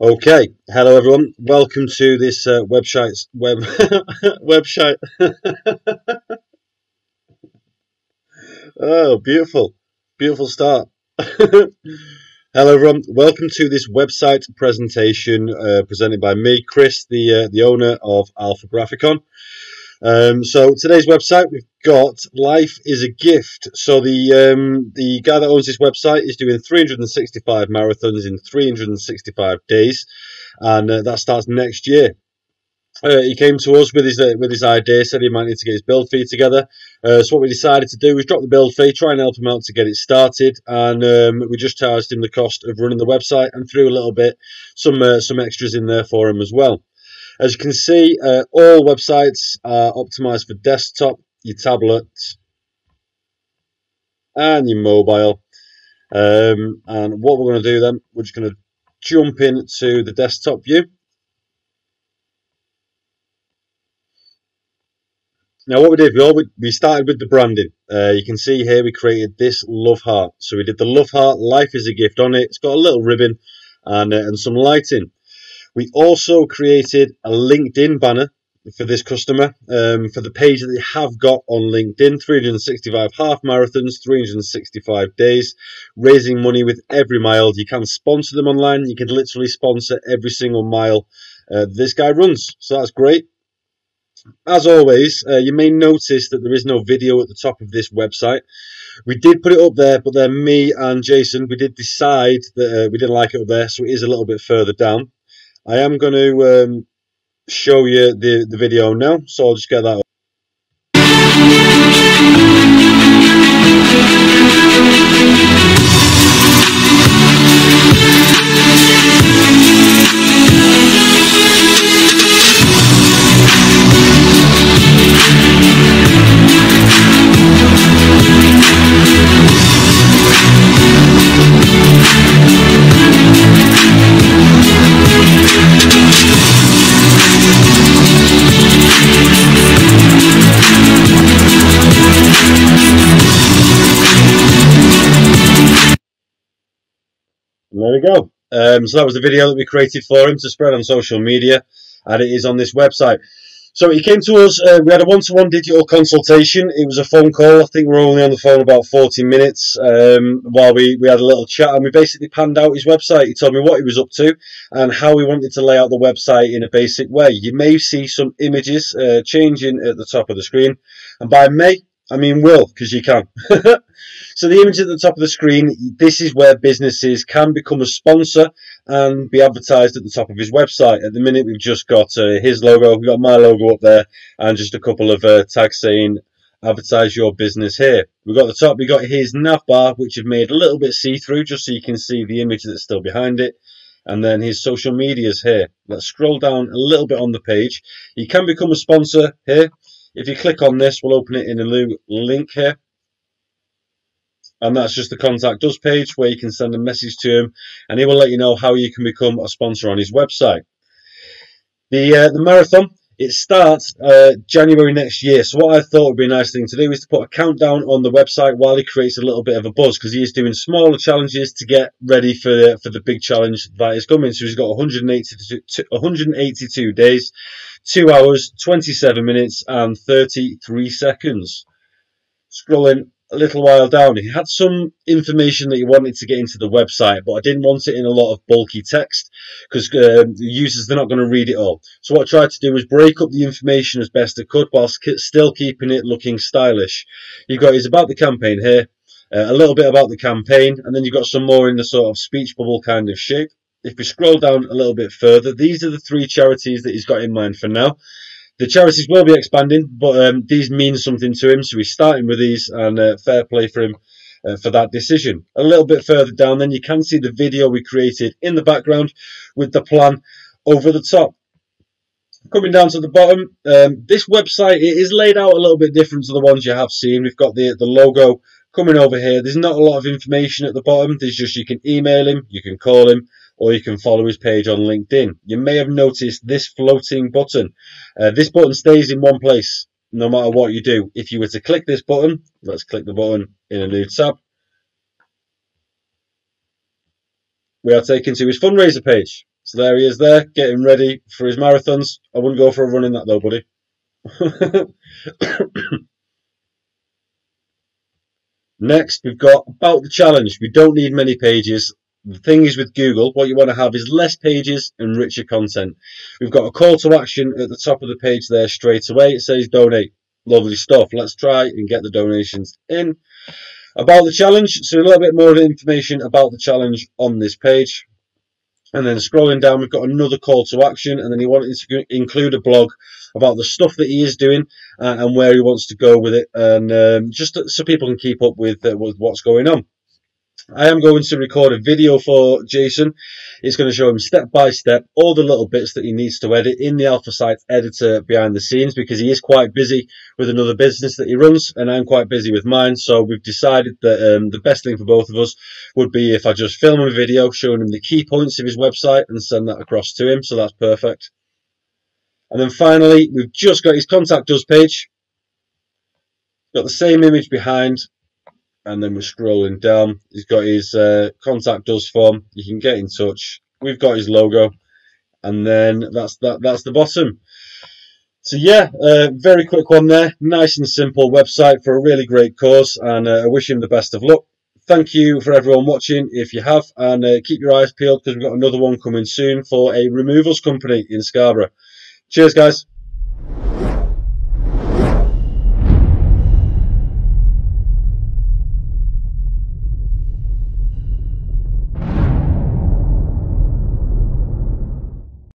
Okay, hello everyone. Welcome to this website. Oh, beautiful, beautiful start. Hello everyone. Welcome to this website presentation presented by me, Chris, the owner of Alpha Grafikon. So today's website we've got Life is a Gift. So the guy that owns this website is doing 365 marathons in 365 days, and that starts next year. He came to us with his idea, said he might need to get his build fee together. So what we decided to do was drop the build fee, try and help him out to get it started, and we just charged him the cost of running the website and threw a little bit some extras in there for him as well. As you can see, all websites are optimized for desktop, your tablet, and your mobile. And what we're going to do then, we're just going to jump into the desktop view. Now, what we did, we started with the branding. You can see here we created this love heart. So we did the love heart, life is a gift on it. It's got a little ribbon and some lighting. We also created a LinkedIn banner for this customer, for the page that they have got on LinkedIn. 365 half marathons, 365 days, raising money with every mile. You can sponsor them online. You can literally sponsor every single mile this guy runs. So that's great. As always, you may notice that there is no video at the top of this website. We did put it up there, but then me and Jason, we did decide that we didn't like it up there, so it is a little bit further down. I am going to show you the video now, so I'll just get that up. There we go. So that was the video that we created for him to spread on social media, and it is on this website. So he came to us, we had a one-to-one digital consultation. It was a phone call. I think we were only on the phone about 40 minutes while we had a little chat, and we basically panned out his website. He told me what he was up to and how he wanted to lay out the website in a basic way. You may see some images changing at the top of the screen, and by may, I mean will, because you can. So the image at the top of the screen, this is where businesses can become a sponsor and be advertised at the top of his website. At the minute, we've just got his logo, we've got my logo up there, and just a couple of tags saying, advertise your business here. We've got the top, we've got his nav bar, which I've made a little bit see-through, just so you can see the image that's still behind it. And then his social medias here. Let's scroll down a little bit on the page. You can become a sponsor here. If you click on this, we'll open it in a new link here. And that's just the contact us page where you can send a message to him, and he will let you know how you can become a sponsor on his website. The marathon, it starts January next year. So what I thought would be a nice thing to do is to put a countdown on the website while he creates a little bit of a buzz, because he is doing smaller challenges to get ready for the big challenge that is coming. So he's got 182 days, 2 hours, 27 minutes, and 33 seconds. Scrolling a little while down, he had some information that he wanted to get into the website, but I didn't want it in a lot of bulky text because the users, they're not going to read it all. So what I tried to do was break up the information as best I could whilst still keeping it looking stylish. You've got his about the campaign here, a little bit about the campaign, and then you've got some more in the sort of speech bubble kind of shape. If we scroll down a little bit further, these are the 3 charities that he's got in mind for now. The charities will be expanding, but these mean something to him, so he's starting with these, and fair play for him for that decision. A little bit further down, then you can see the video we created in the background with the plan over the top. Coming down to the bottom, this website, it is laid out a little bit different to the ones you have seen. We've got the logo coming over here. There's not a lot of information at the bottom. There's just, you can email him, you can call him, or you can follow his page on LinkedIn. You may have noticed this floating button. This button stays in one place no matter what you do. If you were to click this button, let's click the button in a new tab, we are taken to his fundraiser page. So there he is there, getting ready for his marathons. I wouldn't go for a run in that though, buddy. Next, we've got about the challenge. We don't need many pages. The thing is with Google, what you want to have is less pages and richer content. We've got a call to action at the top of the page there straight away. It says donate. Lovely stuff. Let's try and get the donations in. About the challenge, so a little bit more information about the challenge on this page. And then scrolling down, we've got another call to action, and then he wanted to include a blog about the stuff that he is doing and where he wants to go with it, and just so people can keep up with what's going on. I am going to record a video for Jason. It's going to show him step by step all the little bits that he needs to edit in the Alpha Site editor behind the scenes, because he is quite busy with another business that he runs and I'm quite busy with mine. So we've decided that the best thing for both of us would be if I just film him a video showing him the key points of his website and send that across to him. So that's perfect. And then finally, we've just got his contact us page. Got the same image behind. And then we're scrolling down. He's got his contact us form. You can get in touch. We've got his logo, and then that's the bottom. So yeah, very quick one there. Nice and simple website for a really great cause, and I wish him the best of luck. Thank you for everyone watching if you have, and keep your eyes peeled because we've got another one coming soon for a removals company in Scarborough. Cheers, guys.